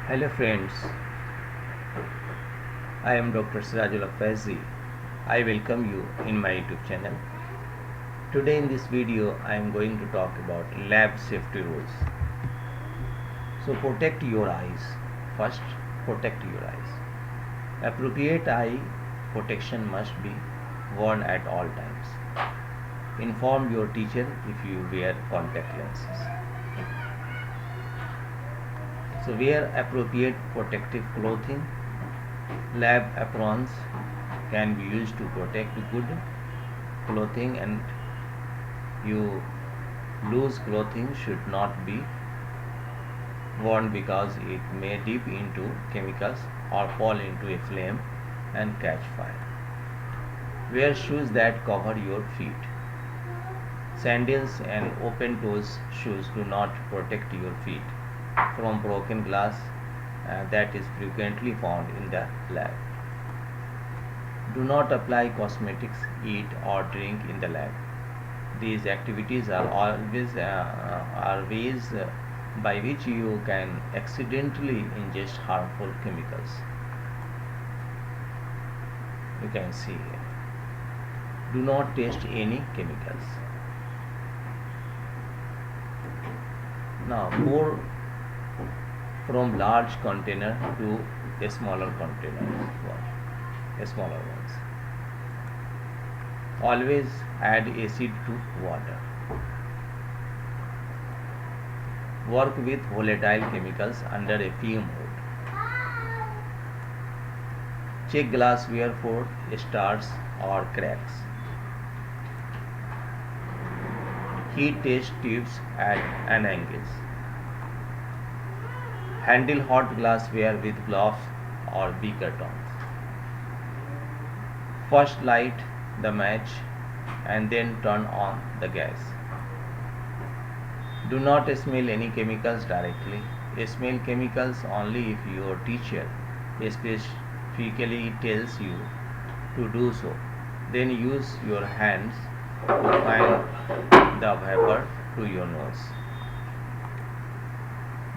Hello friends, I am Dr. Sirajul Faizi. I welcome you in my YouTube channel. Today in this video I am going to talk about lab safety rules. So protect your eyes. First, protect your eyes. Appropriate eye protection must be worn at all times. Inform your teacher if you wear contact lenses. So wear appropriate protective clothing. Lab aprons can be used to protect good clothing, and loose clothing should not be worn because it may dip into chemicals or fall into a flame and catch fire. Wear shoes that cover your feet. Sandals and open toes shoes do not protect your feet from broken glass that is frequently found in the lab. Do not apply cosmetics, eat or drink in the lab. These activities are ways by which you can accidentally ingest harmful chemicals. You can see here. Do not taste any chemicals. Now pour from large container to a smaller smaller ones. Always add acid to water. Work with volatile chemicals under a fume hood. Check glassware for stars or cracks. Heat test tubes at an angle. Handle hot glassware with gloves or beaker tongs. First light the match and then turn on the gas. Do not smell any chemicals directly. Smell chemicals only if your teacher specifically tells you to do so. Then use your hands to fan the vapor to your nose.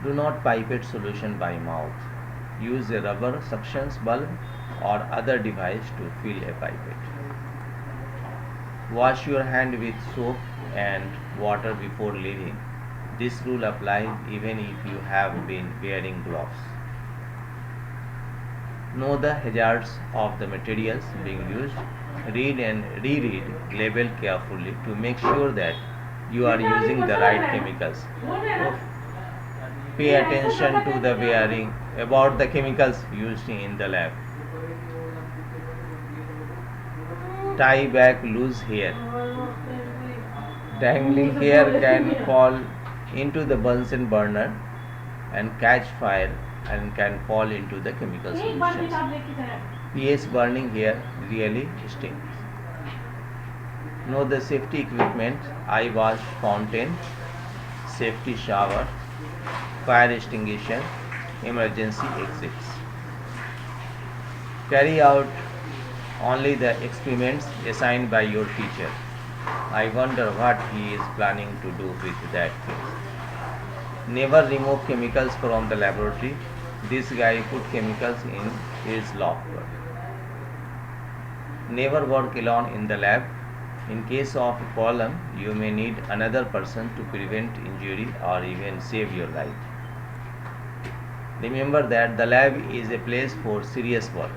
Do not pipette solution by mouth. Use a rubber suction bulb or other device to fill a pipette. Wash your hand with soap and water before leaving. This rule applies even if you have been wearing gloves. Know the hazards of the materials being used. Read and reread label carefully to make sure that you are using the right chemicals. Pay attention to the wearing about the chemicals used in the lab. Tie back loose hair. Dangling hair can fall into the Bunsen burner and catch fire and can fall into the chemical solutions. P.S. burning hair really stings. Know the safety equipment: eye wash fountain, safety shower, fire extinguisher, emergency exits. Carry out only the experiments assigned by your teacher. I wonder what he is planning to do with that thing. Never remove chemicals from the laboratory. This guy put chemicals in his locker. Never work alone in the lab. In case of a problem, you may need another person to prevent injury or even save your life. Remember that the lab is a place for serious work.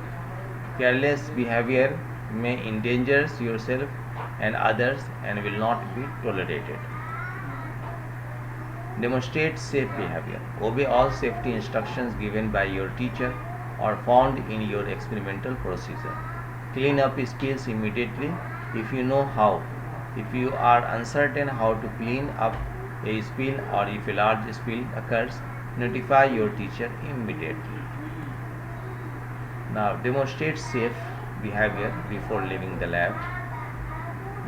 Careless behavior may endanger yourself and others and will not be tolerated. Demonstrate safe behavior. Obey all safety instructions given by your teacher or found in your experimental procedure. Clean up spills immediately if you know how. If you are uncertain how to clean up a spill or if a large spill occurs, notify your teacher immediately. Now demonstrate safe behavior before leaving the lab.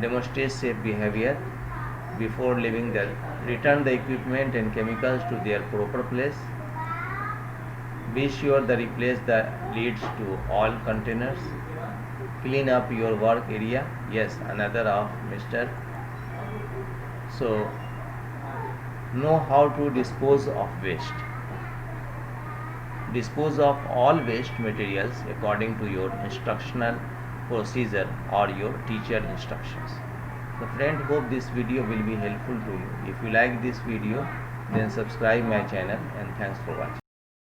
Demonstrate safe behavior before leaving the return the equipment and chemicals to their proper place. Be sure to replace the lids to all containers. Clean up your work area. Yes, another of Mr. So know how to dispose of waste. Dispose of all waste materials according to your instructional procedure or your teacher instructions. So friend, hope this video will be helpful to you. If you like this video, then subscribe my channel, and thanks for watching.